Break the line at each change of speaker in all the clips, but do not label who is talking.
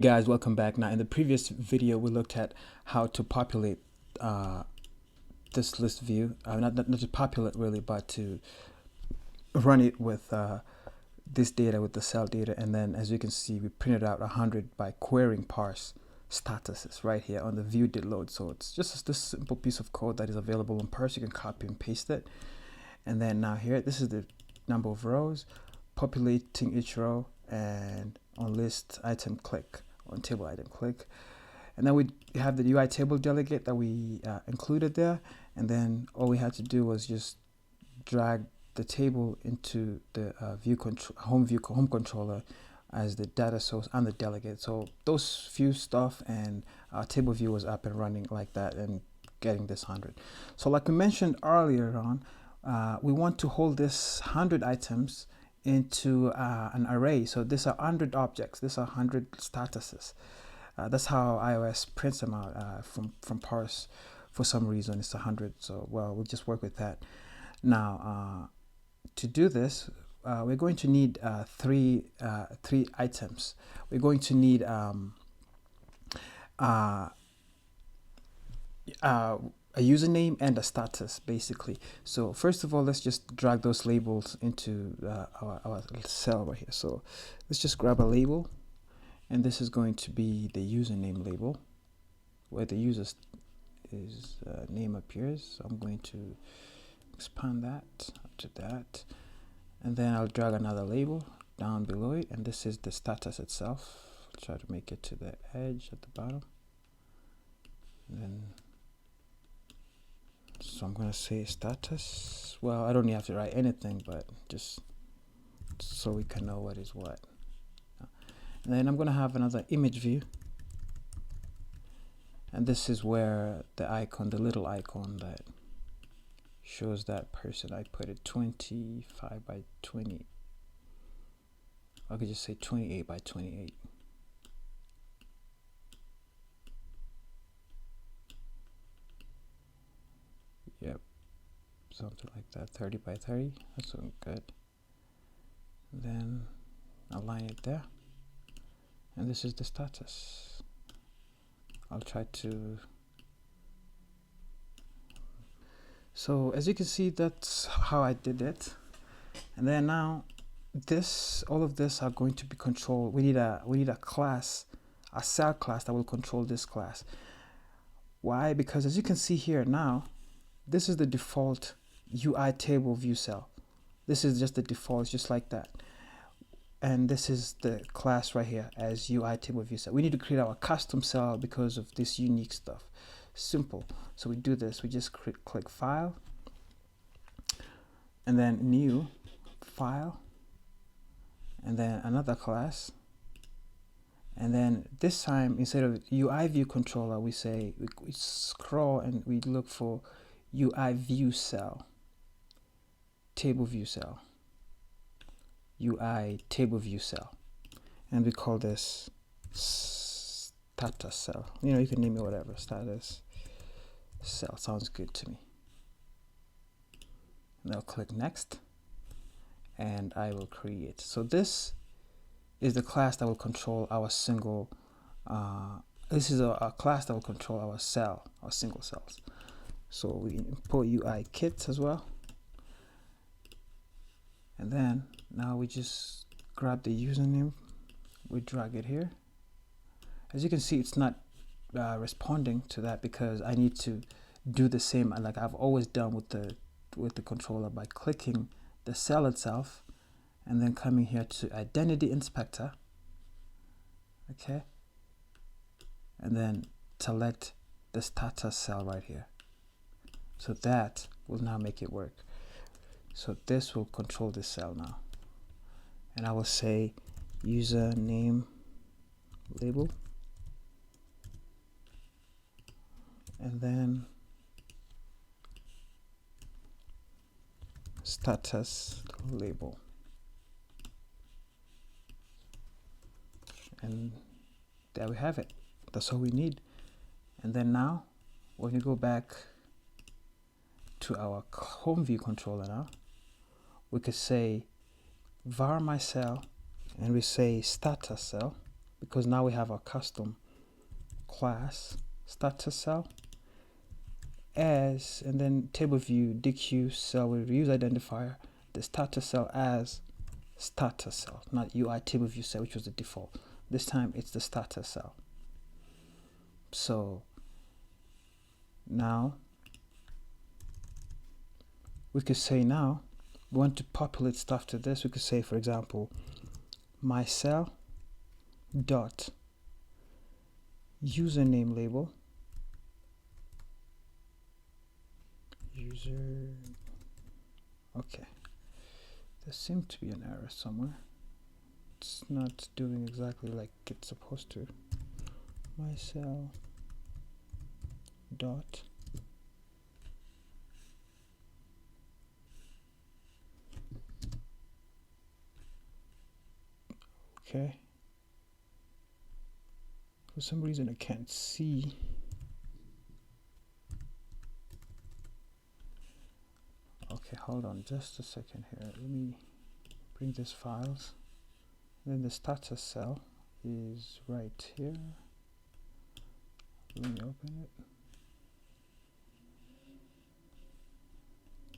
Guys, welcome back. Now in the previous video we looked at how to populate uh, this list view, not to populate really, but to run it with this data, with the cell data. And then as you can see, we printed out 100 by querying parse statuses right here on the view did load. So it's just this simple piece of code that is available in parse. You can copy and paste it. And then now here, this is the number of rows, populating each row, and on list item click, on table item click. And then we have the UI table delegate that we included there. And then all we had to do was just drag the table into the home controller as the data source and the delegate. So those few stuff and our table view was up and running like that and getting this 100. So like we mentioned earlier on, we want to hold this 100 items into an array. So these are 100 objects. These are 100 statuses. That's how iOS prints them out from parse. For some reason, it's 100. So well, we'll just work with that. Now, to do this, we're going to need three items. We're going to need a username and a status, basically. So first of all, let's just drag those labels into our cell right here. So let's just grab a label, and this is going to be the username label where the user's name appears. So I'm going to expand that up to that, and then I'll drag another label down below it, and this is the status itself. I'll try to make it to the edge at the bottom, and then so I'm going to say status. Well, I don't have to write anything, but just so we can know what is what. And then I'm going to have another image view, and this is where the icon, the little icon that shows that person, I put it 25 by 20. I could just say 28 by 28. Yep, something like that. 30 by 30. That's looking good. And then align it there. And this is the status. I'll try to. So as you can see, that's how I did it. And then now all of this are going to be controlled. We need a class, a cell class that will control this class. Why? Because as you can see here now, this is the default UI table view cell. This is just the default, just like that. And this is the class right here as UI table view cell. We need to create our custom cell because of this unique stuff. Simple. So we do this. We just click File, and then New, File, and then another class. And then this time, instead of UI view controller, we say we scroll and we look for UI view cell, table view cell, UI table view cell, and we call this status cell. You can name it whatever. Status cell sounds good to me. And I'll click next, and I will create. So this is the class that will control our single. This is a class that will control our cell, our single cells. So we import UI kit as well, and then now we just grab the username, we drag it here. As you can see, it's not responding to that because I need to do the same like I've always done with the controller by clicking the cell itself and then coming here to identity inspector, okay, and then select the status cell right here. So that will now make it work. So this will control this cell now, and I will say username label, and then status label, and there we have it. That's all we need. And then now when we go back to our home view controller, now we could say var my cell, and we say status cell, because now we have a custom class status cell as, and then table view DQ cell with use identifier the status cell as status cell, not UI table view cell, which was the default. This time it's the status cell. So now we could say, now we want to populate stuff to this. We could say, for example, my cell dot username label user. Okay, there seemed to be an error somewhere. It's not doing exactly like it's supposed to. My cell dot okay. For some reason I can't see. Okay, hold on just a second here. Let me bring these files. And then the status cell is right here. Let me open it.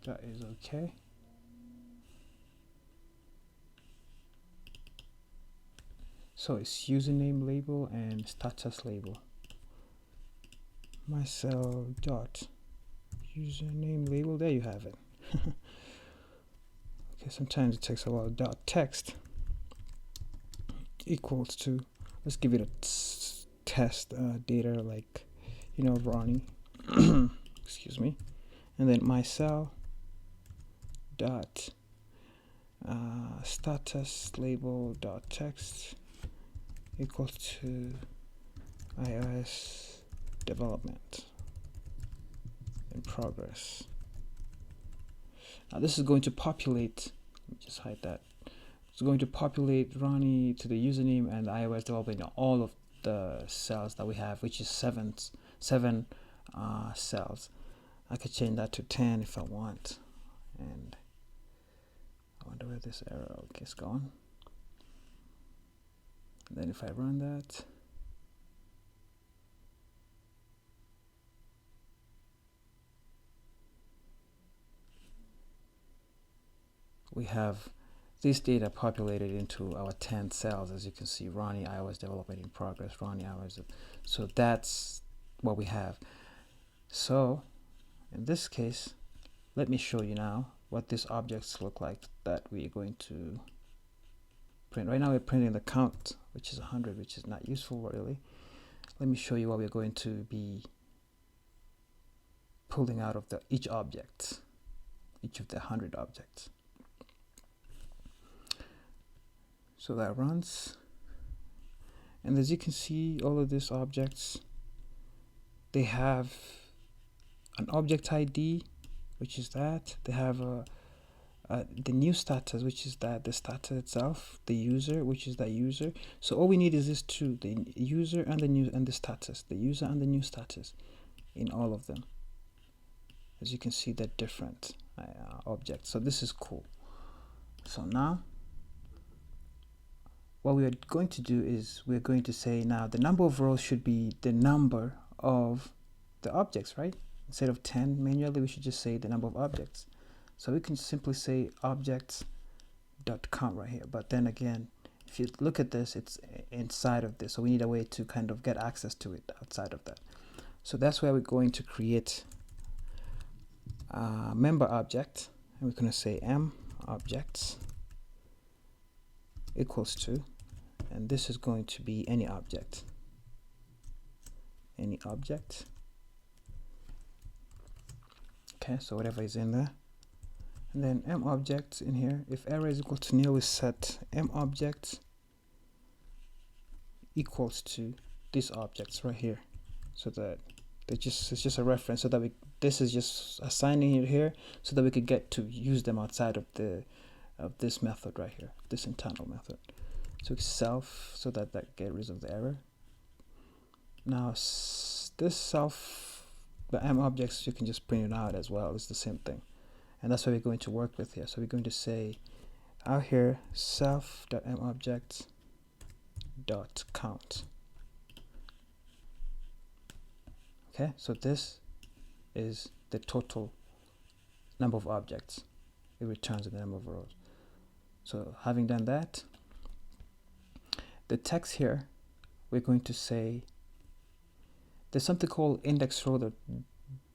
That is okay. So it's username label and status label. My cell dot username label. There you have it. Okay, sometimes it takes a while. Dot text equals to, let's give it a test data, like, you know, Ronnie. Excuse me. And then my cell dot status label dot text equals to iOS development in progress. Now this is going to populate, let me just hide that. It's going to populate Ronnie to the username and the iOS development in all of the cells that we have, which is seven cells. I could change that to 10 if I want. And I wonder where this error is gone. And then if I run that, we have this data populated into our 10 cells. As you can see, Ronnie iOS development in progress, Ronnie iOS. So that's what we have. So in this case, let me show you now what these objects look like that we're going to print. Right now we're printing the count, which is 100, which is not useful really. Let me show you what we're going to be pulling out of each object, each of the 100 objects. So that runs, and as you can see, all of these objects, they have an object ID, which is that. They have the new status, which is that, the status itself, the user, which is that user. So all we need is this two, the user and the new and the status, the user and the new status in all of them. As you can see, they're different objects. So this is cool. So now what we are going to do is we're going to say, now the number of rows should be the number of the objects, right? Instead of 10 manually, we should just say the number of objects. So we can simply say objects.count right here. But then again, if you look at this, it's inside of this. So we need a way to kind of get access to it outside of that. So that's where we're going to create a member object. And we're going to say m objects equals to, and this is going to be any object. Any object. Okay, so whatever is in there. And then m object in here, if error is equal to nil, we set m object equals to these objects right here, so that it's just a reference, so that this is just assigning it here so that we could get to use them outside of this method right here, this internal method. So self, so that get rid of the error. Now this self, the m objects, you can just print it out as well. It's the same thing, and that's what we're going to work with here. So we're going to say out here self.m object dot count. Okay, so this is the total number of objects. It returns the number of rows. So having done that, the text here, we're going to say there's something called index row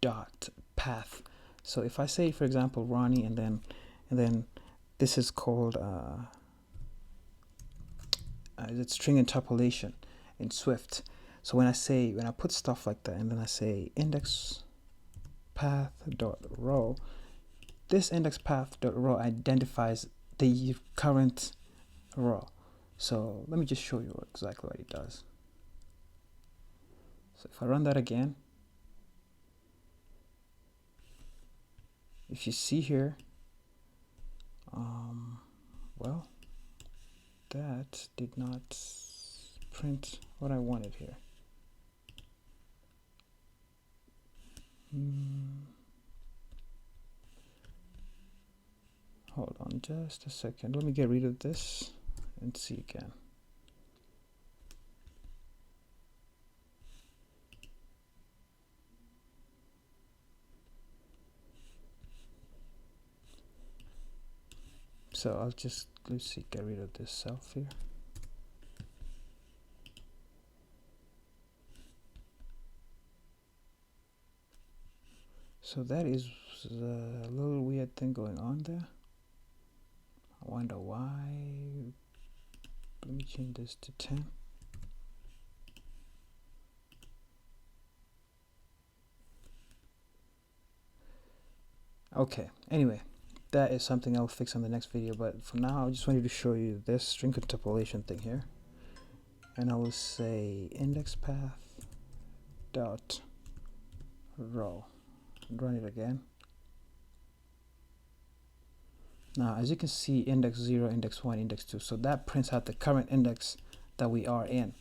dot path. So if I say, for example, Ronnie, and then this is called it's string interpolation in Swift. So when I put stuff like that, and then I say index path dot row, this index path dot row identifies the current row. So let me just show you exactly what it does. So if I run that again, if you see here, well, that did not print what I wanted here. Hold on just a second. Let me get rid of this and see again. So I'll just, let's see, get rid of this self here. So that is a little weird thing going on there. I wonder why. Let me change this to 10. Okay, anyway, that is something I'll fix on the next video, but for now I just wanted to show you this string interpolation thing here. And I will say index path dot row and run it again. Now as you can see, index 0, index 1, index 2, so that prints out the current index that we are in.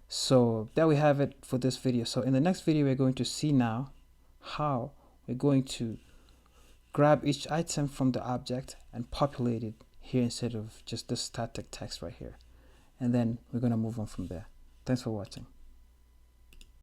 So there we have it for this video. So in the next video we're going to see now how we're going to grab each item from the object and populate it here instead of just the static text right here, and then we're going to move on from there. Thanks for watching.